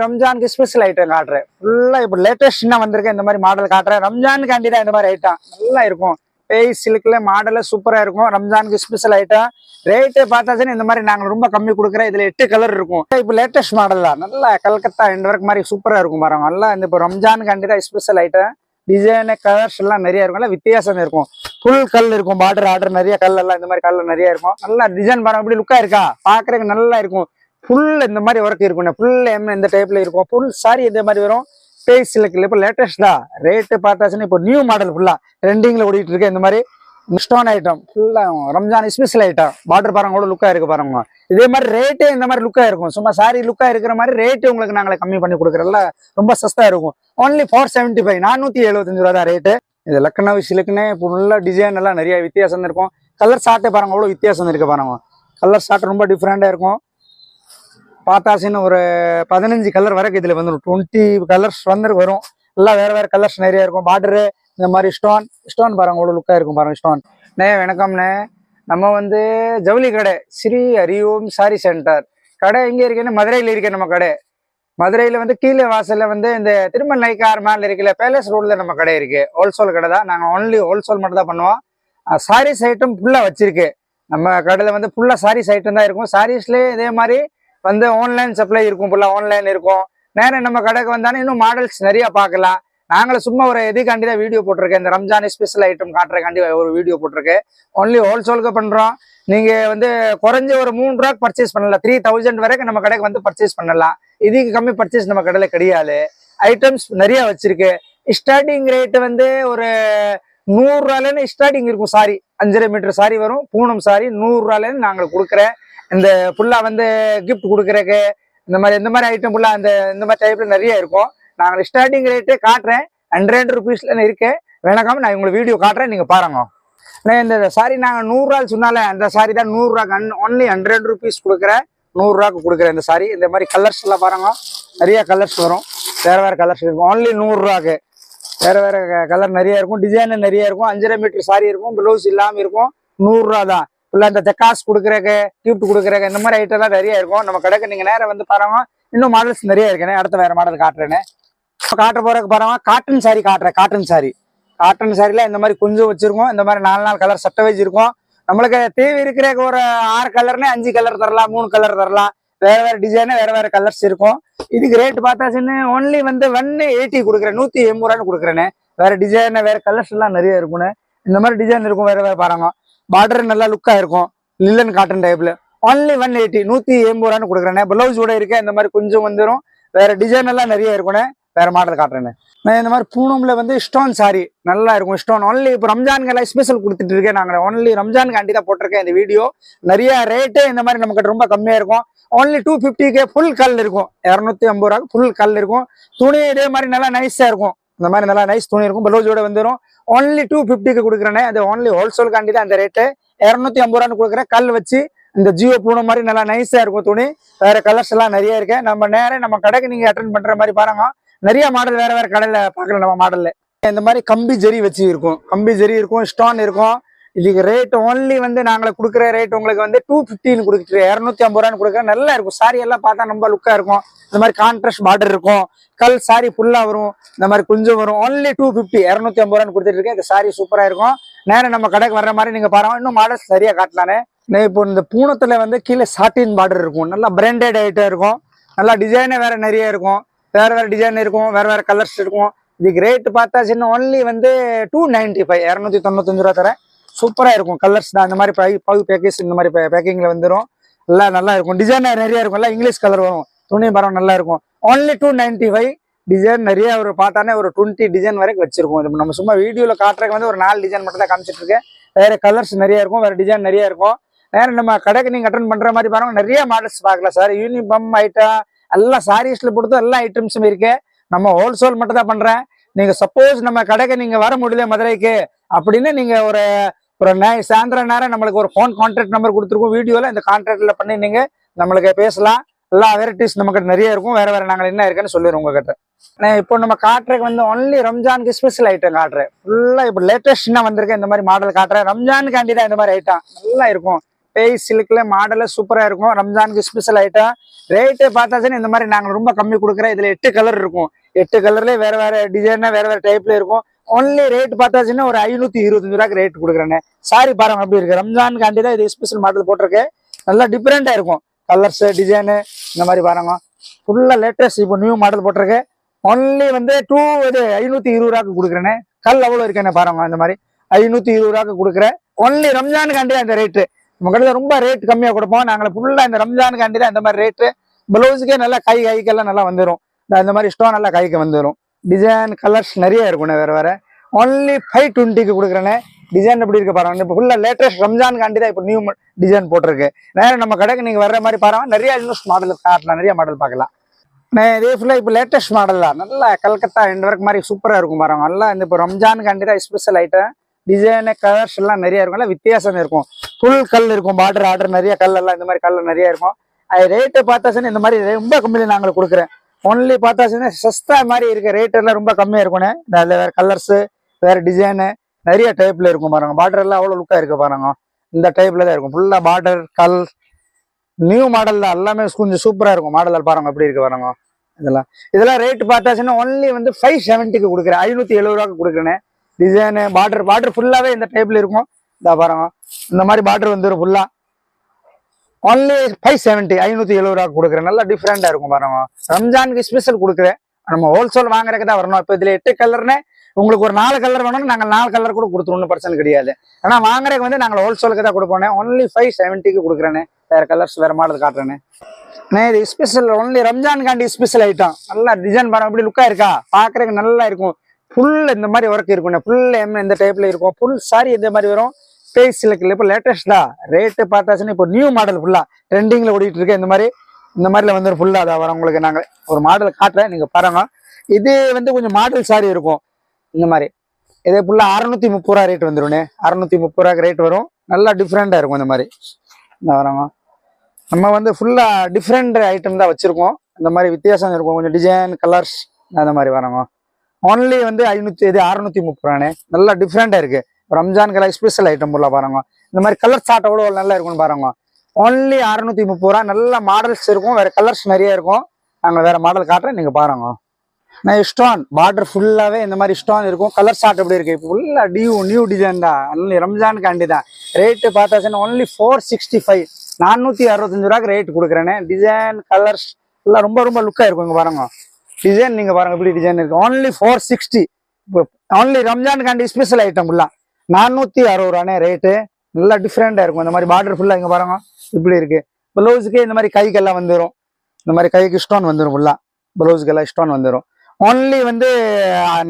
ரம்ஜானுக்கு special item காட்டுறேன். ஃபுல்லா இப்போ லேட்டஸ்ட் என்ன வந்திருக்கேன் இந்த மாதிரி மாடல் காட்டுறேன். ரம்ஜானுக்காண்டி தான் இந்த மாதிரி ஐட்டம் நல்லா இருக்கும். பேய் சில்க்ல மாடல சூப்பரா இருக்கும். ரம்ஜானுக்கு ஸ்பெஷல் ஐட்டம். ரேட்டு பார்த்தாச்சுன்னா இந்த மாதிரி நாங்கள் ரொம்ப கம்மி கொடுக்குறேன். இதுல 8 கலர் இருக்கும். இப்போ லேட்டஸ்ட் மாடல் தான். நல்லா கல்கத்தா எண்ட் ஒர்க் மாதிரி சூப்பரா இருக்கும் பாருங்க. நல்லா இந்த இப்போ ரம்ஜானுக்காண்டி தான் ஸ்பெஷல் ஐட்டம். டிசைனு கலர்ஸ் எல்லாம் நிறைய இருக்கும். நல்லா வித்தியாசம் இருக்கும். ஃபுல் கல் இருக்கும். ஆர்டர் நிறைய கல் எல்லாம் இந்த மாதிரி கல் நிறைய இருக்கும். நல்லா டிசைன் பாருங்க. இப்படி லுக்கா இருக்கா பாக்குறதுக்கு நல்லா இருக்கும். ஃபுல் இந்த மாதிரி ஒர்க் இருக்கும். ஃபுல் இந்த டைப்ல இருக்கும். ஃபுல் சாரி இந்த மாதிரி வரும். பேஸ் சில்க்ல இப்போ லேட்டஸ்ட் தான். ரேட்டு பார்த்தாச்சுன்னா இப்போ நியூ மாடல் ஃபுல்லா ட்ரெண்டிங்ல ஓடிட்டு இருக்கு. இந்த மாதிரி ஸ்டோன் ஐட்டம் ஃபுல்லா ரம்ஜான் ஸ்பெஷல் ஐட்டம். பார்டர் பாருங்க கூட லுக்கா இருக்கு பாருங்க. இதே மாதிரி ரேட்டு இந்த மாதிரி லுக்கா இருக்கும். சும்மா சாரி லுக்கா இருக்கிற மாதிரி ரேட்டு உங்களுக்கு நாங்களே கம்மி பண்ணி கொடுக்குறோம்ல. ரொம்ப சஸ்தா இருக்கும். ஒன்லி 475 475 ரூபா தான் ரேட்டு. இது லக்னவி சிலுக்குன்னு ஃபுல்லா டிசைன் எல்லாம் நிறைய வித்தியாசம் இருக்கும். கலர் சாட்டை பாருங்க அவ்வளோ வித்தியாசம் இருக்கு பாருங்க. கலர் சாட்டை ரொம்ப டிஃப்ரெண்டா இருக்கும். பார்த்தாச்சுன்னு ஒரு 15 கலர் வரைக்கும் இதுல வந்துடும். 20 கலர்ஸ் வந்து வரும். எல்லாம் வேற வேற கலர்ஸ் நிறைய இருக்கும். பார்டரு இந்த மாதிரி ஸ்டோன் பாருங்க அவ்வளோ லுக்கா இருக்கும் பாருங்க. ஸ்டோன் வணக்கம்ண்ணே. நம்ம வந்து ஜவுளி கடை ஸ்ரீ ஹரிஓம் சாரி சென்டர் கடை எங்கே இருக்குன்னு மதுரையில் இருக்கு. நம்ம கடை மதுரையில வந்து கீழே வாசல்ல வந்து இந்த திருமல் நைக்கார் மேல இருக்குல்ல பேலஸ் ரோட்ல நம்ம கடை இருக்கு. ஹோல்சேல் கடை தான். நாங்கள் ஒன்லி ஹோல்சேல் மட்டும் தான் பண்ணுவோம். சாரீஸ் ஐட்டம் ஃபுல்லா வச்சிருக்கு. நம்ம கடையில வந்து ஃபுல்லா சாரீஸ் ஐட்டம் தான் இருக்கும். சாரீஸ்லேயே இதே மாதிரி வந்து ஆன்லைன் சப்ளை இருக்கும். ஃபுல்லா ஆன்லைன் இருக்கும். நேரம் நம்ம கடைக்கு வந்தாலும் இன்னும் மாடல்ஸ் நிறைய பார்க்கலாம். நாங்களும் சும்மா ஒரு எதுக்காண்டி தான் வீடியோ போட்டிருக்கேன். இந்த ரம்ஜான் ஸ்பெஷல் ஐட்டம் காட்டுறக்காண்டி ஒரு வீடியோ போட்டிருக்கேன். ஒன்லி ஹோல்சேலுக்கு பண்றோம். நீங்க வந்து குறைஞ்ச ஒரு 3 ரூபாய்க்கு பர்ச்சேஸ் பண்ணலாம். 3000 வரைக்கும் நம்ம கடைக்கு வந்து பர்ச்சேஸ் பண்ணலாம். இதுக்கு கம்மி பர்ச்சேஸ் நம்ம கடையில கிடையாது. ஐட்டம்ஸ் நிறைய வச்சிருக்கு. ஸ்டார்டிங் ரேட் வந்து ஒரு 100 ரூபாயில ஸ்டார்டிங் இருக்கும். சாரி 5.5 மீட்டர் சாரி வரும். பூனம் சாரி 100 ரூபாயில நாங்கள் கொடுக்குறேன். இந்த ஃபுல்லா வந்து கிஃப்ட் கொடுக்குறக்கு இந்த மாதிரி ஐட்டம் ஃபுல்லா இந்த மாதிரி டைப்ல நிறைய இருக்கும். நாங்கள் ஸ்டார்டிங் ரேட்டே காட்டுறேன். 100 ருபீஸ்ல இருக்கேன். வேணாக்காம நான் உங்களுக்கு வீடியோ காட்டுறேன். நீங்க பாருங்க. இந்த சாரி நாங்கள் 100 ரூபாய் சொன்னால அந்த சாரி தான் 100 ரூபாய்க்கு ஒன்லி 100 ருபீஸ் கொடுக்குறேன். 100 ரூபாய்க்கு கொடுக்குறேன். இந்த சாரி இந்த மாதிரி கலர்ஸ் எல்லாம் பாருங்க. நிறைய கலர்ஸ் வரும். வேற வேற கலர்ஸ் இருக்கும். ஒன்லி 100 ரூபாய்க்கு வேற வேற கலர் நிறைய இருக்கும். டிசைன் நிறைய இருக்கும். 5.5 மீட்டர் சாரி இருக்கும். ப்ளவுஸ் இல்லாம இருக்கும். 100 ரூபா தான். இல்லை இந்த தெக்காஸ் கொடுக்குறக்கு கிஃப்ட் கொடுக்குறக்கு இந்த மாதிரி ஐட்டம் எல்லாம் நிறைய இருக்கும். நம்ம கடைக்கு நீங்க நேரம் வந்து பாருங்க. இன்னும் மாடல்ஸ் நிறைய இருக்குண்ணே. அடுத்த வேற மாடல் காட்டுறேன்னு காட்ட போறதுக்கு பாருங்க. காட்டன் சாரி காட்டுறேன். காட்டன் சாரில இந்த மாதிரி கொஞ்சம் வச்சிருக்கோம். இந்த மாதிரி 4 கலர் சட்டை வச்சு இருக்கும். நம்மளுக்கு தேவை இருக்கிற ஒரு 6 கலர்னே 5 கலர் தரலாம். 3 கலர் தரலாம். வேற வேற டிசைன் வேற வேற கலர்ஸ் இருக்கும். இதுக்கு ரேட் பார்த்தாச்சுன்னு ஒன்லி வந்து 180 கொடுக்குறேன். 180 ரூபான்னு கொடுக்குறேன்னு. வேற டிசைன் வேற கலர்ஸ் எல்லாம் நிறைய இருக்குன்னு. இந்த மாதிரி டிசைன் இருக்கும். வேற வேற பாருங்க. பார்டர் நல்லா லுக்கா இருக்கும். லில்லன் காட்டன் டைப்ல ஒன்லி 180 180 ரூபான்னு கொடுக்குறேன். பிளவுஸ் கூட இருக்கேன். இந்த மாதிரி கொஞ்சம் வந்துடும். வேற டிசைன் எல்லாம் நிறைய இருக்குன்னு. வேற மாடல் காட்டுறேன். நான் இந்த மாதிரி பூனம்ல வந்து ஸ்டோன் சாரி நல்லா இருக்கும். ஸ்டோன் ஒன்லி இப்போ ரம்ஜானுக்கு எல்லாம் ஸ்பெஷல் கொடுத்துட்டு இருக்கேன். நாங்கள் ஒன்லி ரம்ஜானுக்கு தான் போட்டிருக்கேன் இந்த வீடியோ. நிறைய ரேட்டு இந்த மாதிரி நமக்கு ரொம்ப கம்மியா இருக்கும். ஒன்லி 250 ஃபுல் கல் இருக்கும். 250 ரூபாய்க்கு ஃபுல் கல் இருக்கும். துணி இதே மாதிரி நல்லா நைஸா இருக்கும். இந்த மாதிரி நல்லா நைஸ் துணி இருக்கும். பிளவுஸோட வந்துடும். ஒன்லி 250 கொடுக்குறேன். அது ஒன்லி ஹோல்சேலுக்காண்டி தான் அந்த ரேட்டு. 250 ரூபான்னு கொடுக்குறேன். கல் வச்சு இந்த ஜியோ பூனை மாதிரி நல்லா நைஸா இருக்கும் துணி. வேற கலர்ஸ் எல்லாம் நிறைய இருக்கு. நம்ம நேரம் நம்ம கடைக்கு நீங்க அட்டென்ட் பண்ற மாதிரி பாருங்க. நிறைய மாடல் வேற வேற கடையில பார்க்கலாம். நம்ம மாடல்ல இந்த மாதிரி கம்பி ஜெரி வச்சு இருக்கும். கம்பி ஜெரி இருக்கும். ஸ்டோன் இருக்கும். இதுக்கு ரேட் ஒன்லி வந்து நாங்களை கொடுக்குற ரேட் உங்களுக்கு வந்து 250 கொடுத்துட்டு 250 ரூபான்னு கொடுக்குறேன். நல்லா இருக்கும். சாரி எல்லாம் பார்த்தா ரொம்ப லுக்கா இருக்கும். இந்த மாதிரி கான்ட்ராஸ்ட் பார்டர் இருக்கும். கல் சாரி ஃபுல்லா வரும். இந்த மாதிரி கொஞ்சம் வரும். ஒன்லி 250 250 ரூபான்னு கொடுத்துட்டு இருக்கேன். இந்த சாரி சூப்பரா இருக்கும். நேரம் நம்ம கடைக்கு வர்ற மாதிரி நீங்க பாருங்க. இன்னும் மாடல்ஸ் சரியா காட்டலானே. இப்போ இந்த பூனத்துல வந்து கீழே சாட்டின் பார்டர் இருக்கும். நல்லா பிராண்டட் ஐட்டம் இருக்கும். நல்லா டிசைனே வேற நிறைய இருக்கும். வேற வேற டிசைன் இருக்கும். வேற வேற கலர்ஸ் இருக்கும். இதுக்கு ரேட் பார்த்தா சின்ன ஒன்லி வந்து 295 295 ரூபா தரேன். சூப்பரா இருக்கும். கலர்ஸ் தான். இந்த மாதிரி பவு பேக்கேஜ் இந்த மாதிரி பேக்கிங்ல வந்துடும். எல்லாம் நல்லா இருக்கும். டிசைன் நிறைய இருக்கும். எல்லாம் இங்கிலீஷ் கலர் வரும். துணி பரம் நல்லா இருக்கும். ஒன்லி 295 டிசைன் நிறைய ஒரு பார்த்தானே ஒரு 20 டிசைன் வரைக்கும் வச்சிருக்கோம். இது நம்ம சும்மா வீடியோல காட்டுறதுக்கு வந்து ஒரு 4 டிசைன் மட்டும் தான் காமிச்சிட்டு இருக்கேன். வேற கலர்ஸ் நிறைய இருக்கும். வேற டிசைன் நிறைய இருக்கும். நேரம் நம்ம கடைக்கு நீங்க அட்டன் பண்ற மாதிரி பாருங்க. நிறைய மாடல்ஸ் பார்க்கலாம் சார். யூனிஃபார்ம் ஐட்டம் எல்லாம் சாரீஸ்ல பொறுத்து எல்லா ஐட்டம்ஸும் இருக்கு. நம்ம ஹோல்சேல் மட்டும் தான் பண்றேன். நீங்க சப்போஸ் நம்ம கடைக்கு நீங்க வர முடியல மதுரைக்கு அப்படின்னு நீங்க ஒரு சாயந்தரம் நேரம் நம்மளுக்கு ஒரு ஃபோன் கான்டாக்ட் நம்பர் கொடுத்துருக்கோம். வீடியோல இந்த கான்டாக்ட்ல பண்ணி நீங்க நம்மளுக்கு பேசலாம். எல்லா வெரைட்டிஸ் நமக்கு நிறைய இருக்கும். வேற வேற நாங்கள் என்ன இருக்குன்னு சொல்லிடுறோம் உங்ககிட்ட. இப்போ நம்ம காட்டுறதுக்கு வந்து ஒன்லி ரம்ஜானுக்கு ஸ்பெஷல் ஐட்டம் காட்டுறேன். ஃபுல்லா இப்போ லேட்டஸ்ட் என்ன வந்திருக்கேன் இந்த மாதிரி மாடல் காட்டுறேன். ரம்ஜானுக்காண்டி தான் இந்த மாதிரி ஐட்டம் நல்லா இருக்கும். பேஸ் சில்க்ல மாடல் சூப்பரா இருக்கும். ரம்ஜானுக்கு ஸ்பெஷல் ஐட்டம். ரேட்டு பார்த்தாச்சுன்னா இந்த மாதிரி நாங்க ரொம்ப கம்மி கொடுக்குறேன். இதுல 8 கலர் இருக்கும். 8 கலர்ல வேற வேற டிசைன் வேற வேற டைப்ல இருக்கும். ஒன்லி ரேட் பார்த்தாச்சுன்னா ஒரு 525 ரூபாய்க்கு ரேட் கொடுக்குறேன். சாரி பாருங்க அப்படி இருக்கு. ரம்ஜானுக்கு தான் இது ஸ்பெஷல் மாடல் போட்டிருக்கேன். நல்லா டிஃப்ரெண்டா இருக்கும். கலர்ஸ் டிசைனு இந்த மாதிரி பாருங்க. ஃபுல்லா லேட்டஸ்ட் இப்போ நியூ மாடல் போட்டிருக்கேன். ஒன்லி வந்து 520 ரூபாய்க்கு கொடுக்குறேன். கல் அவ்வளோ இருக்கேன்னு பாருங்க. இந்த மாதிரி 520 ரூபாய்க்கு கொடுக்குறேன். ஒன்லி ரம்ஜானுக்காண்டி அந்த ரேட்டு. நம்ம கடையில் ரொம்ப ரேட் கம்மியாக கொடுப்போம். நாங்கள் ஃபுல்லாக இந்த ரம்ஜானுக்காண்டி தான் இந்த மாதிரி ரேட்டு. பிளவுஸுக்கே நல்லா கைக்கெல்லாம் நல்லா வந்துடும். இந்த மாதிரி ஸ்டோன் நல்லா கைக்கு வந்துடும். டிசைன் கலர்ஸ் நிறைய இருக்குண்ணே வேற வேற. ஒன்லி 520க்கு கொடுக்குறேனே. டிசைன் எப்படி இருக்கு பாருங்க. இப்போ ஃபுல்லாக லேட்டஸ்ட் ரம்ஜானுக்காண்டி தான் இப்போ நியூ டிசைன் போட்டிருக்கு. நேரம் நம்ம கடைக்கு நீங்கள் வர்ற மாதிரி பாருங்க. நிறைய இன்னும் மாடல் காட்டலாம். நிறைய மாடல் பார்க்கலாம். இதே ஃபுல்லாக இப்போ லேட்டஸ்ட் மாடல் தான். நல்லா கல்கத்தா எண்ட் ஒர்க் மாதிரி சூப்பராக இருக்கும் பாருங்க. நல்லா இந்த இப்போ ரம்ஜானுக்காண்டி தான் ஸ்பெஷல் ஐட்டம். டிசைனு கலர்ஸ் எல்லாம் நிறைய இருக்கும். எல்லாம் வித்தியாசம் இருக்கும். ஃபுல் கல் இருக்கும். ஆர்டர் நிறைய கல் எல்லாம் இந்த மாதிரி கல் நிறைய இருக்கும். அது ரேட்டு பார்த்தாச்சுன்னா இந்த மாதிரி ரொம்ப கம்மியில் நாங்கள் கொடுக்குறேன். ஒன்லி பார்த்தாச்சுன்னா சஸ்தா மாதிரி இருக்க ரேட் எல்லாம் ரொம்ப கம்மியாக இருக்கும்னே. அதில் வேற கலர்ஸு வேற டிசைனு நிறைய டைப்ல இருக்கும் பாருங்க. பார்டர் எல்லாம் அவ்வளோ லுக்காக இருக்கு பாருங்க. இந்த டைப்ல தான் இருக்கும். ஃபுல்லாக பார்டர் கல் நியூ மாடல் தான். எல்லாமே கொஞ்சம் சூப்பராக இருக்கும். மாடல் பாருங்க எப்படி இருக்கு பாருங்க. இதெல்லாம் ரேட் பார்த்தாச்சுன்னா ஒன்லி வந்து 570க்கு கொடுக்குறேன். 570 ரூபாய்க்கு கொடுக்குறேன். டிசைனு பார்டர் ஃபுல்லாவே இந்த டைப்ல இருக்கும். இதா பாருங்க. இந்த மாதிரி பார்டர் வந்துடும் ஃபுல்லா. ஒன்லி 570 570 ரூபாய்க்கு கொடுக்குறேன். நல்லா டிஃப்ரெண்டா இருக்கும் பாருங்க. ரம்ஜானுக்கு ஸ்பெஷல் கொடுக்குறேன். நம்ம ஹோல்சேல் வாங்குறதுக்கு தான் வரணும். இப்போ இதுல 8 கலர்னு உங்களுக்கு ஒரு 4 கலர் வேணும்னு நாங்கள் 4 கலர் கூட கொடுத்துருவோம். ஒன்றும் பிரச்சனை கிடையாது. ஆனா வாங்குறதுக்கு வந்து நாங்கள் ஹோல்சேலுக்கு தான் கொடுப்போம். ஒன்லி 570க்கு கொடுக்குறேனே. வேற கலர்ஸ் வேற மாடல் காட்டுறேன்னு. இது ஸ்பெஷல் ஒன்லி ரம்ஜானுக்காண்டி ஸ்பெஷல் ஐட்டம். நல்லா டிசைன் பாருங்க எப்படி லுக்கா இருக்கா. பாக்குறதுக்கு நல்லா இருக்கும். ஃபுல் இந்த மாதிரி ஒர்க் இருக்கும். ஃபுல் இந்த டைப்ல இருக்கும். ஃபுல் சாரி இந்த மாதிரி வரும். பேஸ் சில்க்ல இப்போ லேட்டஸ்ட் தான். ரேட்டு பார்த்தாச்சுன்னா இப்போ நியூ மாடல் ஃபுல்லா ட்ரெண்டிங்ல ஓடிட்டு இருக்கு. இந்த மாதிரில வந்து ஃபுல்லா அதை வர உங்களுக்கு நாங்கள் ஒரு மாடல் காட்டுறேன். நீங்க பாருங்க. இது வந்து கொஞ்சம் மாடல் சாரி இருக்கும். இந்த மாதிரி இதே ஃபுல்லா 630 ரூபா ரேட் வந்துடும். 630 ரூபாய்க்கு ரேட் வரும். நல்லா டிஃப்ரெண்டா இருக்கும். இந்த மாதிரி வராங்க. நம்ம வந்து ஃபுல்லா டிஃப்ரெண்ட் ஐட்டம் தான் வச்சிருக்கோம். இந்த மாதிரி வித்தியாசம் இருக்கும். கொஞ்சம் டிசைன் கலர்ஸ் அந்த மாதிரி வராங்க. ஒன்லி வந்து 630 ரூபானே. நல்லா டிஃப்ரெண்டா இருக்கு. ரம்ஜானுக்கு ஸ்பெஷல் ஐட்டம் ஃபுல்லா பாருங்க. இந்த மாதிரி கலர் சாட் எவ்வளோ நல்லா இருக்கும்னு பாருங்க. ஒன்லி 630 ரூபா. நல்ல மாடல்ஸ் இருக்கும். வேற கலர்ஸ் நிறைய இருக்கும். நாங்கள் வேற மாடல் காட்டுறேன். நீங்க பாருங்க. நான் ஸ்டோன் பார்டர் ஃபுல்லாவே இந்த மாதிரி ஸ்டோன் இருக்கும். கலர் சாட் எப்படி இருக்கு. இப்போ ஃபுல்லா நியூ டிசைன் தான். ரம்ஜானுக்காண்டி தான். ரேட்டு பார்த்தாச்சுன்னா ஒன்லி 465 465 ரூபாய்க்கு ரேட் கொடுக்குறேனே. டிசைன் கலர்ஸ் எல்லாம் ரொம்ப ரொம்ப லுக்கா இருக்கும். இங்க பாருங்க. டிசைன் நீங்க பாருங்க எப்படி டிசைன் இருக்கு. ஒன்லி 460. ஒன்லி ரம்ஜானுக்காண்டி ஸ்பெஷல் ஐட்டம் ஃபுல்லா 460 ரூபானே ரேட்டு. நல்லா டிஃப்ரெண்டா இருக்கும். இந்த மாதிரி பார்டர் ஃபுல்லா இங்க பாருங்க இப்படி இருக்கு. பிளவுஸுக்கு இந்த மாதிரி கைக்கெல்லாம் வந்துடும். இந்த மாதிரி கைக்கு ஸ்டோன் வந்துடும். ஃபுல்லா பிளவுஸுக்கு எல்லாம் ஸ்டோன் வந்துடும். ஒன்லி வந்து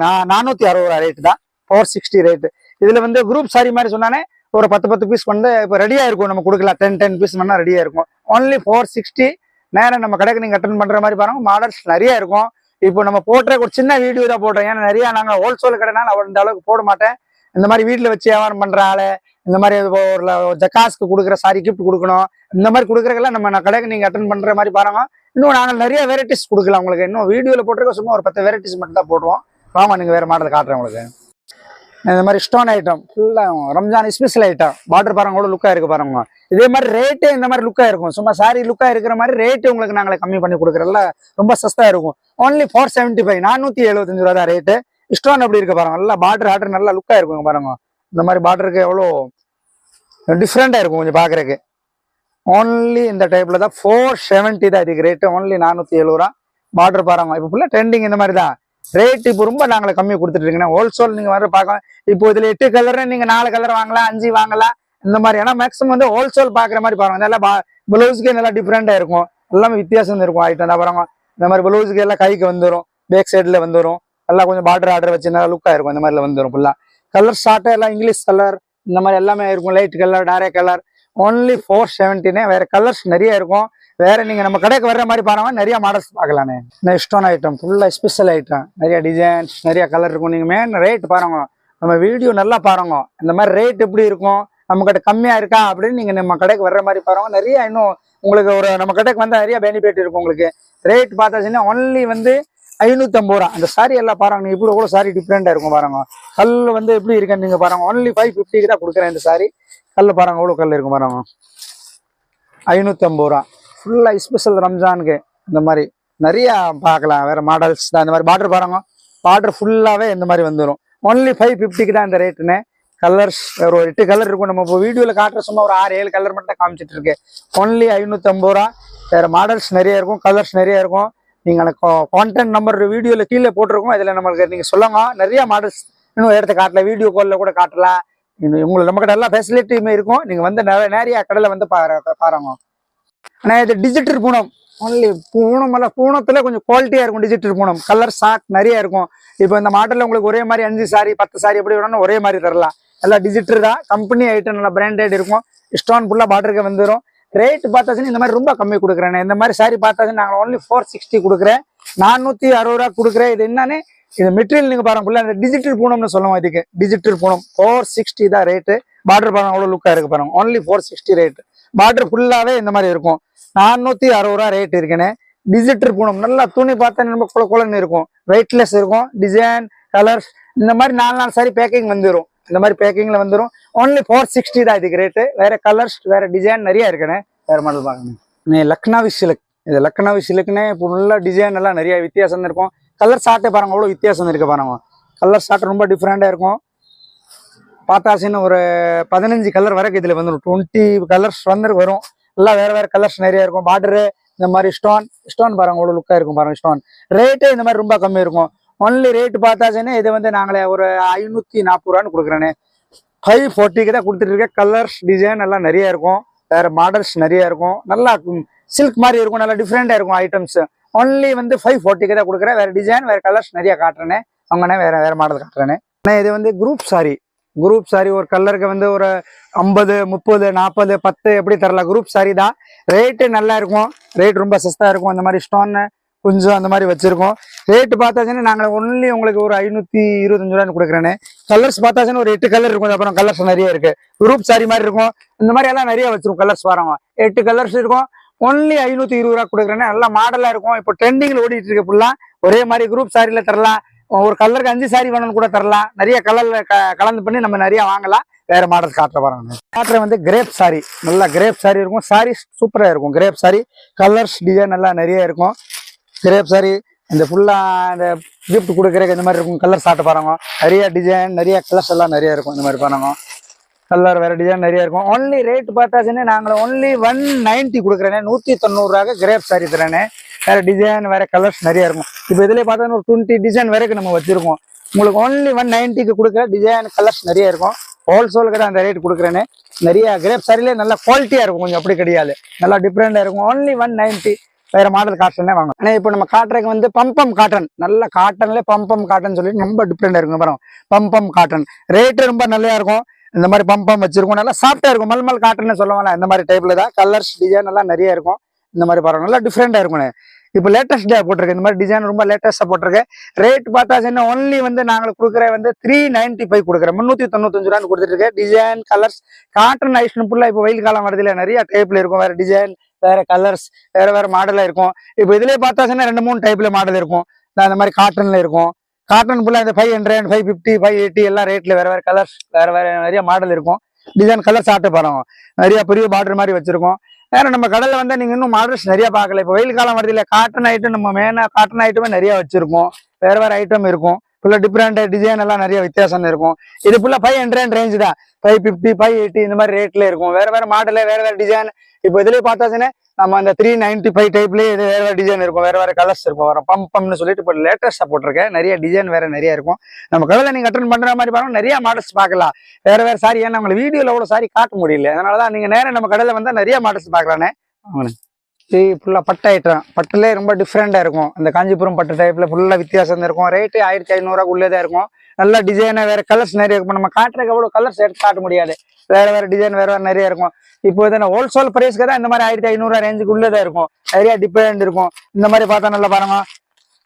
460 ரூபா ரேட்டு தான். 460 ரேட்டு. இதுல வந்து குரூப் சாரி மாதிரி சொன்னானே ஒரு 10 பீஸ் வந்து இப்போ ரெடியா இருக்கும். நம்ம கொடுக்கலாம். 10 பீஸ் பண்ணா ரெடியா இருக்கும். ஒன்லி 460. நேரம் நம்ம கடைக்கு நீங்க அட்டன் பண்ற மாதிரி பாருங்க. மாடல்ஸ் நிறைய இருக்கும். இப்போ நம்ம போடுற ஒரு சின்ன வீடியோ தான் போடுறோம். ஏன்னா நிறைய நாங்க ஹோல்சேல் கடைனால இந்த அளவுக்கு போட மாட்டேன். இந்த மாதிரி வீட்டுல வச்சு வியாபாரம் பண்ற ஆளு இந்த மாதிரி ஒரு ஜக்காஸ்க்கு கொடுக்குற சாரி கிஃப்ட் கொடுக்கணும். இந்த மாதிரி கொடுக்குறதுக்கெல்லாம் நம்ம கடைக்கு நீங்க அட்டன் பண்ற மாதிரி பாருங்க. இன்னும் நாங்கள் நிறைய வெரைட்டிஸ் கொடுக்கலாம் உங்களுக்கு. இன்னும் வீடியோல போட்டிருக்க சும்மா ஒரு 10 வெரைட்டிஸ் மட்டும் தான் போடுவோம். வாங்க நீங்க வேற மாடல் காட்டுறேன் உங்களுக்கு. இந்த மாதிரி ஸ்டோன் ஐட்டம் ஃபுல்லா ரம்ஜான் ஸ்பெஷல் ஐட்டம். பார்டர் பாருங்க கூட லுக்கா இருக்கு பாருங்க. இதே மாதிரி ரேட்டு இந்த மாதிரி லுக்கா இருக்கும். சும்மா சாரி லுக்கா இருக்கிற மாதிரி ரேட்டு உங்களுக்கு நாங்களே கம்மி பண்ணி கொடுக்குறோம்ல. ரொம்ப சஸ்தா இருக்கும். ஒன்லி 475 475 ரூபா தான் ரேட்டு. ஸ்டோன் எப்படி இருக்கு பாருங்க. நல்லா பார்டர் நல்லா லுக்கா இருக்கும் பாருங்க. இந்த மாதிரி பார்டருக்கு எவ்வளோ டிஃப்ரெண்டா இருக்கும் கொஞ்சம் பாக்குறதுக்கு. ஒன்லி இந்த டைப்ல தான் 470 தான் இதுக்கு ரேட்டு. ஒன்லி 470 ரூபா. பார்டர் பாருங்க. இப்போ ஃபுல்லா ட்ரெண்டிங் இந்த மாதிரி தான் ரேட். இப்போ ரொம்ப நாங்களே கம்மி கொடுத்துட்டு இருக்கீங்கன்னா ஹோல்சேல் நீங்க வர பார்க்கலாம். இப்போ இதுல 8 கலர் நீங்க 4 கலர் வாங்கலாம், 5 வாங்கலாம் இந்த மாதிரி. ஏன்னா மேக்ஸிமம் வந்து ஹோல்சேல் பாக்குற மாதிரி பாருங்க. நல்லா பிளவுஸ்க்கே நல்லா டிஃப்ரெண்டா இருக்கும். எல்லாமே வித்தியாசம் இருக்கும் ஐட்டம் தான் பாருங்க. இந்த மாதிரி பிளவுஸ்க்கு எல்லாம் கைக்கு வந்துடும். பேக் சைட்ல வந்துடும். எல்லாம் கொஞ்சம் பார்டர் வச்சு நல்லா லுக்கா இருக்கும். இந்த மாதிரி வந்துடும். ஃபுல்லா கலர் ஷார்ட் எல்லாம் இங்கிலீஷ் கலர் இந்த மாதிரி எல்லாமே இருக்கும். Light colour dark colour. Only 470. வேற கலர்ஸ் நிறைய இருக்கும். வேற நீங்க நம்ம கடைக்கு வர்ற மாதிரி பாருங்க. நிறைய மாடல்ஸ் பார்க்கலானே. ஸ்டோன் ஐட்டம் ஃபுல்லா ஸ்பெஷல் ஐட்டம். நிறைய டிசைன்ஸ் நிறைய கலர் இருக்கும். நீங்க மெயின் ரேட் பாருங்க. நம்ம வீடியோ நல்லா பாருங்க. இந்த மாதிரி ரேட் எப்படி இருக்கும், நம்ம கிட்ட கம்மியா இருக்கா அப்படின்னு நீங்க நம்ம கடைக்கு வர்ற மாதிரி பாருங்க. நிறைய இன்னும் உங்களுக்கு ஒரு நம்ம கடைக்கு வந்து நிறைய பெனிஃபிட் இருக்கும் உங்களுக்கு. ரேட் பார்த்தாச்சுன்னா ஒன்லி வந்து 550 ரூபா. அந்த சாரி எல்லாம் பாருங்க. நீங்க இப்படி எவ்வளவு சாரி டிஃப்ரெண்டா இருக்கும் பாருங்க. கல் வந்து எப்படி இருக்குன்னு நீங்க பாருங்க. ஒன்லி 550க்கு தான் கொடுக்குறேன் இந்த சாரி. கல் பாருங்க எவ்வளவு கல் இருக்கும் பாருங்க. 550 ரூபா. ஃபுல்லா ஸ்பெஷல் ரம்ஜானுக்கு இந்த மாதிரி நிறைய பார்க்கலாம். வேற மாடல்ஸ் தான் இந்த மாதிரி. பார்டர் பாருங்க, பார்டர் ஃபுல்லாவே இந்த மாதிரி வந்துடும். ஒன்லி 550க்கு தான் இந்த ரேட்டுன்னு. கலர்ஸ் ஒரு 8 கலர் இருக்கும். நம்ம இப்போ வீடியோல காட்டுற சும்மா ஒரு 6-7 கலர் மட்டும் தான் காமிச்சிட்டு இருக்கு. ஒன்லி 550 ரூபா. வேற மாடல்ஸ் நிறைய இருக்கும், கலர்ஸ் நிறைய இருக்கும். நீங்க எனக்கு கான்டாக்ட் நம்பர் வீடியோல கீழே போட்டிருக்கோம். இதுல நம்மளுக்கு நீங்க சொல்லுங்க. நிறைய மாடல்ஸ் இன்னும் எடுத்து காட்டல, வீடியோ கால்ல கூட காட்டலாம். உங்களுக்கு நம்ம கிட்ட எல்லா ஃபெசிலிட்டியுமே இருக்கும். நீங்க வந்து நிறைய கடையில வந்து பாருங்க. ஆனா இது டிஜிட்டல் பூனம். ஒன்லி பூனம் எல்லாம் பூனத்துல கொஞ்சம் குவாலிட்டியா இருக்கும். டிஜிட்டல் பூனம் கலர் ஷார்ட் நிறைய இருக்கும். இப்போ இந்த மாடல்ல உங்களுக்கு ஒரே மாதிரி 5 சாரி 10 சாரி எப்படி வேணும்னு ஒரே மாதிரி தரலாம். எல்லாம் டிஜிட்டல் தான். கம்பெனி ஐட்டம் நல்லா பிராண்டட் இருக்கும். ஸ்டோன் ஃபுல்லா பார்டருக்கு வந்துடும். ரேட் பார்த்தாச்சுன்னு இந்த மாதிரி ரொம்ப கம்மி கொடுக்குறேன். இந்த மாதிரி சாரி பார்த்தாச்சுன்னு நாங்கள் ஒன்லி 460 கொடுக்குறேன். 460 ரூபா கொடுக்குறேன். இது என்னன்னு இது மெட்டீரியல் நீங்க பாருங்க ஃபுல்லா இந்த டிஜிட்டல் பூனம்னு சொல்லுவோம். இதுக்கு டிஜிட்டல் பூனம் 460 தான் ரேட்டு. பார்டர் பாருங்க அவ்வளவு லுக்கா இருக்கு பாருங்க. Only 460 rate. பார்டர் ஃபுல்லாவே இந்த மாதிரி இருக்கும். 460 ரூபா ரேட் இருக்குன்னு. டிஜிட்டல் பூனம் நல்லா துணி பார்த்தா நம்ம குளன்னு இருக்கும். வெயிட்லெஸ் இருக்கும். டிசைன் கலர்ஸ் இந்த மாதிரி 4 சாரி பேக்கிங் வந்துடும். இந்த மாதிரி பேக்கிங்ல வந்துடும். ஒன்லி 460 தான் இதுக்கு ரேட்டு. வேற கலர்ஸ் வேற டிசைன் நிறைய இருக்குன்னு. வேற மாடல் பாருங்க. லக்னவி சில்க். இது லக்னவி சில்க்னே ஃபுல்லா டிசைன் எல்லாம் நிறைய வித்தியாசம் இருக்கும். கலர் சாட்டை பாருங்க அவ்வளவு வித்தியாசம் இருக்கு பாருங்க. கலர் சாட்டை ரொம்ப டிஃப்ரெண்டா இருக்கும். பார்த்தாச்சுன்னு ஒரு 15 கலர் வரைக்கும் இதுல வந்துடும். 20 கலர்ஸ் வந்து வரும். எல்லாம் வேற வேற கலர்ஸ் நிறைய இருக்கும். பார்டரு இந்த மாதிரி ஸ்டோன் பாருங்க அவ்வளவு லுக்கா இருக்கும் பாருங்க. ஸ்டோன் ரேட்டு இந்த மாதிரி ரொம்ப கம்மி இருக்கும். ஒன்லி ரேட் பார்த்தாச்சுன்னு இது வந்து நாங்களே ஒரு 540 ரூபான்னு கொடுக்குறேன்னு. 540க்கு தான் கொடுத்துட்டு இருக்கேன். கலர்ஸ் டிசைன் எல்லாம் நிறைய இருக்கும். வேற மாடல்ஸ் நிறைய இருக்கும். நல்லா சில்க் மாதிரி இருக்கும். நல்லா டிஃப்ரெண்டா இருக்கும் ஐட்டம்ஸ். ஒன்லி வந்து 540க்கு தான் கொடுக்குறேன். வேற டிசைன் வேற கலர்ஸ் நிறைய காட்டுறேனே. அவங்கனே வேற மாடல் காட்டுறேனே. இது வந்து குரூப் சாரி ஒரு கலருக்கு வந்து ஒரு 50 30 40 10 எப்படி தரலாம். குரூப் சாரி தான். ரேட்டு நல்லா இருக்கும். ரேட் ரொம்ப சஸ்தா இருக்கும். அந்த மாதிரி ஸ்டோன் கொஞ்சம் அந்த மாதிரி வச்சிருக்கோம். ரேட்டு பார்த்தாச்சுன்னா நாங்கள் ஒன்லி உங்களுக்கு ஒரு 525 ரூபான்னு கொடுக்குறேன்னு. கலர்ஸ் பார்த்தாச்சுன்னா ஒரு 8 கலர் இருக்கும். அப்புறம் கலர்ஸ் நிறைய இருக்கு. குரூப் சாரி மாதிரி இருக்கும். இந்த மாதிரி எல்லாம் நிறைய வச்சிருக்கோம். கலர்ஸ் பாருங்க 8 கலர்ஸ் இருக்கும். ஒன்லி 520 ரூபா கொடுக்குறேன்னு. நல்லா மாடலா இருக்கும். இப்போ ட்ரெண்டிங்ல ஓடிட்டு இருக்கு ஃபுல்லா. ஒரே மாதிரி குரூப் சாரியில தரலாம். ஒரு கலருக்கு 5 சாரி வேணும்னு கூட தரலாம். நிறைய கலர்ல கலந்து பண்ணி நம்ம நிறைய வாங்கலாம். வேற மாடல் காட்டுற பாருங்க. காட்டுற வந்து கிரேப் சாரி. நல்லா கிரேப் சாரி இருக்கும். சாரி சூப்பரா இருக்கும். கிரேப் சாரி கலர்ஸ் டிசைன் நல்லா நிறைய இருக்கும். கிரேப் சாரி இந்த ஃபுல்லா இந்த கிஃப்ட் கொடுக்குறதுக்கு இந்த மாதிரி இருக்கும். கலர் சாப்பிட்டு பாருங்க. நிறைய டிசைன் நிறைய கலர்ஸ் எல்லாம் நிறைய இருக்கும். இந்த மாதிரி பாருங்க. கலர் வேற டிசைன் நிறைய இருக்கும். ஒன்லி ரேட் பார்த்தாச்சுன்னு நாங்கள் ஒன்லி 190 கொடுக்குறேனே. 190 ரூபாய்க்கு கிரேப் சாரி தரேனே. வேற டிசைன் வேற கலர்ஸ் நிறைய இருக்கும். இப்போ இதுல பார்த்தா ஒரு 20 டிசைன் வரைக்கும் நம்ம வச்சிருக்கோம். உங்களுக்கு ஒன்லி 190க்கு கொடுக்குற டிசைன் கலர்ஸ் நிறைய இருக்கும். ஹோல்சேலுக்கு தான் அந்த ரேட் கொடுக்குறேன்னு. நிறைய கிரேப் சாரிலே நல்ல குவாலிட்டியா இருக்கும். கொஞ்சம் அப்படி கிடையாது. நல்லா டிஃப்ரெண்டா இருக்கும். ஒன்லி 190. வேற மாடல் காட்டனே வாங்க. ஆனா இப்போ நம்ம காட்டுறதுக்கு வந்து பம்பம் காட்டன். நல்ல காட்டன்ல பம்பம் காட்டன் சொல்லிட்டு ரொம்ப டிஃப்ரெண்டா இருக்கும் பாருங்க. பம்பம் காட்டன் ரேட்டு ரொம்ப நல்லா இருக்கும். இந்த மாதிரி பம்பம் வச்சிருக்கும். நல்லா சாஃப்டா இருக்கும். மல்மல் காட்டன் சொல்லுவாங்க. இந்த மாதிரி டைப்ல தான் கலர்ஸ் டிசைன் எல்லாம் நிறைய இருக்கும். இந்த மாதிரி பாருங்க நல்லா டிஃப்ரெண்டா இருக்கும். இப்போ லேட்டஸ்டா போட்டிருக்கு. இந்த மாதிரி டிசைன் ரொம்ப லேட்டஸ்டா போட்டிருக்கு. ரேட் பார்த்தா ஒன்லி வந்து நாங்கள் கொடுக்குற வந்து 395 கொடுக்குறேன். 395 ரூபான்னு கொடுத்துட்டு இருக்கேன். டிசைன் கலர்ஸ் காட்டன் ஐஸ்டன் ஃபுல்லா இப்போ வெயில் காலம் வருதுல நிறைய டைப்ல இருக்கும். வேற டிசைன் வேற கலர்ஸ் வேற மாடலா இருக்கும். இப்போ இதுலயே பார்த்தா 2-3 டைப்ல மாடல் இருக்கும். அந்த மாதிரி காட்டன்ல இருக்கும். காட்டன் ஃபுல்லா இந்த 500 550 580 எல்லாம் ரேட்ல வேற கலர்ஸ் வேற நிறைய மாடல் இருக்கும். டிசைன் கலர் சாப்பிட்டு பாருங்க. நிறைய பெரிய பார்டர் மாதிரி வச்சிருக்கோம். வேற நம்ம கடையில வந்து நீங்க இன்னும் மாடல்ஸ் நிறைய பார்க்கல. இப்போ வெயில் காலம் வருது இல்ல. காட்டன் ஐட்டம் நம்ம மெயினா காட்டன் ஐட்டமே நிறைய வச்சிருக்கோம். வேற ஐட்டம் இருக்கும். ஃபுல்லா டிஃப்ரெண்ட் டிசைன் எல்லாம் நிறைய வித்தியாசம் இருக்கும். இது ஃபுல்லா 500 ரேஞ்ச் தான். 550 580 இந்த மாதிரி ரேட்ல இருக்கும். வேற மாடல் வேற டிசைன். இப்போ இதுலயே பார்த்தாச்சுன்னா நம்ம அந்த 395 டைப்லயே இது வேற டிசைன் இருக்கும். வேற கலர்ஸ் இருக்கும். வர பம்ப்னு சொல்லிட்டு இப்போ லேட்டஸ்டா போட்டிருக்கேன். நிறைய டிசைன் வேற நிறைய இருக்கும். நம்ம கடையில நீங்க அட்டன் பண்ற மாதிரி பாருங்க. நிறைய மாடல்ஸ் பார்க்கலாம். வேற சாரி ஏன்னா உங்களுக்கு வீடியோல அவ்வளவு சாரி காட்ட முடியல. அதனாலதான் நீங்க நேரம் நம்ம கடையில வந்தா நிறைய மாடல்ஸ் பார்க்கலானே. ஃபுல்லா பட்டு ஐட்டம். பட்டுலே ரொம்ப டிஃப்ரெண்டா இருக்கும். இந்த காஞ்சிபுரம் பட்டு டைப்ல ஃபுல்லா வித்தியாசம் இருக்கும். ரேட்டு 1500 ரூபாய்க்கு உள்ளேதான் இருக்கும். நல்ல டிசைன் வேற கலர்ஸ் நிறைய இருக்கும். நம்ம காட்டுறதுக்கு அவ்வளவு கலர்ஸ் எடுத்து காட்ட முடியாது. வேற டிசைன் வேற நிறைய இருக்கும். இப்போ ஹோல்சேல் பிரைஸ்க்கு தான் இந்த மாதிரி 1500 ரேஞ்சுக்கு உள்ளதான் இருக்கும். நிறைய டிபெண்ட் இருக்கும். இந்த மாதிரி பார்த்தா நல்லா பாருங்க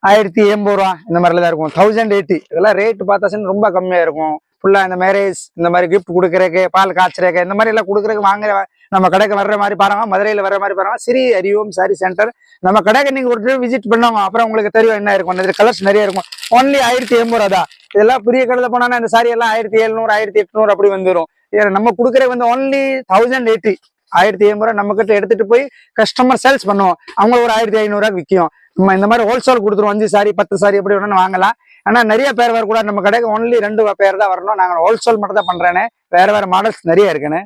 1080 ரூபா இந்த மாதிரில தான் இருக்கும். 1080 இதெல்லாம் ரேட் பார்த்தா ரொம்ப கம்மியா இருக்கும். ஃபுல்லா இந்த மேரேஜ் இந்த மாதிரி கிஃப்ட் கொடுக்குறதுக்கு பால் காய்ச்சறதுக்கு இந்த மாதிரி எல்லாம் கொடுக்குறதுக்கு வாங்குற நம்ம கடைக்கு வர்ற மாதிரி பாருங்க. மதுரையில வர்ற மாதிரி பாருங்க. ஸ்ரீ ஹரிஓம் சாரி சென்டர் நம்ம கடைக்கு நீங்க ஒரு விசிட் பண்ணுவாங்க. அப்புறம் உங்களுக்கு தெரியும் என்ன இருக்கும். கலர்ஸ் நிறைய இருக்கும். ஒன்லி 1080 ரூபா தான். இதெல்லாம் பெரிய கடையில போனா இந்த சாரி எல்லாம் 1700 1800 அப்படி வந்துடும். நம்ம கொடுக்குறது வந்து ஒன்லி 1080. 1500 நம்ம கிட்ட எடுத்துட்டு போய் கஸ்டமர் சேல்ஸ் பண்ணுவோம். அவங்க ஒரு 1500 விற்கும். நம்ம இந்த மாதிரி ஹோல்சேல் கொடுத்துருவோம். 5 சாரி 10 சாரி எப்படி வேணும்னு வாங்கலாம். ஆனா நிறைய பேர் வரக்கூடாது நம்ம கடைக்கு. ஒன்லி 2 பேர் தான் வரணும். நாங்க ஹோல்சேல் மட்டும் தான் பண்றேன்னு. வேற மாடல்ஸ் நிறைய இருக்குன்னு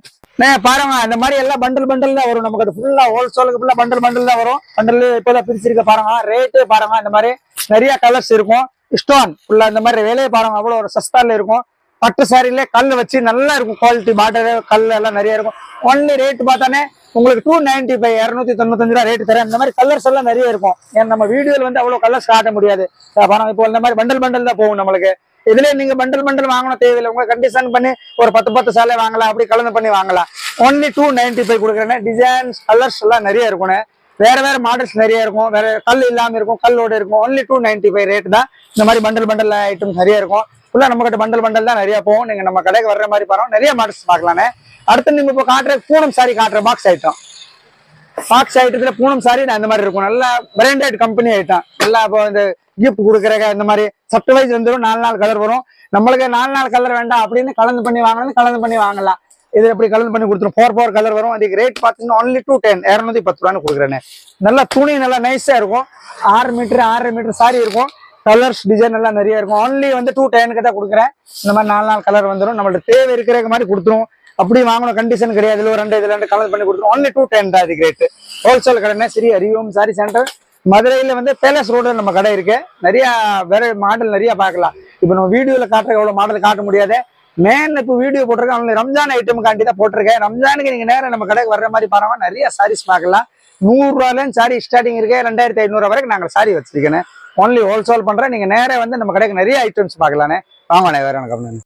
பாருங்க. இந்த மாதிரி எல்லாம் பண்டல் தான் வரும். நமக்கு ஃபுல்லா ஹோல்சேலுக்கு ஃபுல்லா பண்டல் தான் வரும். பண்டல் இப்போதான் பிரிச்சிருக்க பாருங்க. ரேட்டு பாருங்க. இந்த மாதிரி நிறைய கலர்ஸ் இருக்கும். ஸ்டோன் ஃபுல்லா இந்த மாதிரி வேலையை பாருங்க. அவ்வளவு ஒரு சஸ்தால இருக்கும். பட்டு சாரிலே கல் வச்சு நல்லா இருக்கும். குவாலிட்டி பாட்டர் கல் எல்லாம் நிறைய இருக்கும். ஒன்லி ரேட் பார்த்தானே உங்களுக்கு 295 295 ரேட் தரேன். இந்த மாதிரி கலர்ஸ் எல்லாம் நிறைய இருக்கும். ஏன்னா நம்ம வீடியோல வந்து அவ்வளவு கலர்ஸ் காட்ட முடியாது. இப்போ இந்த மாதிரி பண்டல் தான் போகும் நம்மளுக்கு. இதுல நீங்க பண்டல் வாங்கணும் தேவையில்லை. உங்க கண்டிஷன் பண்ணி ஒரு 10 சாலை வாங்கலாம். அப்படி கலந்து பண்ணி வாங்கலாம். ஒன்லி 295 கொடுக்குறேன். டிசைன்ஸ் கலர்ஸ் எல்லாம் நிறைய இருக்கும். வேற மாடல்ஸ் நிறைய இருக்கும். வேற கல் இல்லாம இருக்கும். கல்லோட இருக்கும். ஒன்லி 295 ரேட் தான். இந்த மாதிரி பண்டல் ஐட்டம்ஸ் நிறைய இருக்கும். ஃபுல்லா நம்ம கிட்ட பண்டல் தான் நிறைய போகும். நீங்க நம்ம கடைக்கு வர்ற மாதிரி பாருங்க. நிறைய மாடல்ஸ் பார்க்கலானே. அடுத்து நீங்க இப்போ காட்டுற பூனம் சாரி காட்டுற பாக்ஸ் ஐட்டத்துல பூனம் சாரி இந்த மாதிரி இருக்கும். நல்லா பிராண்டட் கம்பெனி ஐட்டம். நல்லா இப்போ இந்த கிஃப்ட் கொடுக்குறாங்க. இந்த மாதிரி சப்ட் வைஸ் வந்துடும். 4 கலர் வரும். நம்மளுக்கு 4 கலர் வேண்டாம் அப்படின்னு கலந்து பண்ணி வாங்கலாம். இது எப்படி கலந்து பண்ணி கொடுத்துரும். 4 கலர் வரும். அதுக்கு ரேட் பார்த்தீங்கன்னா ஒன்லி 210 210 ரூபான்னு கொடுக்குறேன். நல்லா துணி நல்லா நைஸா இருக்கும். 6 மீட்டர் சாரி இருக்கும். கலர்ஸ் டிசைன் எல்லாம் நிறைய இருக்கும். ஒன்லி வந்து 210 தான் கொடுக்குறேன். இந்த மாதிரி 4 கலர் வந்துடும். நம்மளுக்கு தேவை இருக்கிற மாதிரி கொடுத்துரும். அப்படி வாங்கணும் கண்டிஷன் கிடையாது. இதுல 2 கலர் பண்ணி கொடுத்துரும். ஒன்லி 210 தான் இதுக்கு ரேட். ஹோல்சேல் கடைனா சரி. ஹரிஓம் சாரி சென்டர் மதுரையில வந்து பேலஸ் ரோடு நம்ம கடை இருக்கு. நிறைய வேற மாடல் நிறைய பார்க்கலாம். இப்ப நம்ம வீடியோல காட்டுற எவ்வளவு மாடல் காட்ட முடியாது. மேன் இப்ப வீடியோ போட்டிருக்கேன். அவங்க ரம்ஜான் ஐட்டம் காண்டி தான் போட்டிருக்கேன். ரம்ஜானுக்கு நீங்க நேரம் நம்ம கடைக்கு வர்ற மாதிரி பாருங்க. நிறைய சாரீஸ் பார்க்கலாம். 100 ரூபாயில சாரி ஸ்டார்டிங் இருக்கு. 2500 வரைக்கும் நாங்க சாரி வச்சிருக்கேன். ஒன்லி ஹோல்சேல் பண்றேன். நீங்க நேரம் வந்து நம்ம கடைக்கு நிறைய ஐட்டம்ஸ் பார்க்கலானே. வாங்கண்ணே வேற எனக்கு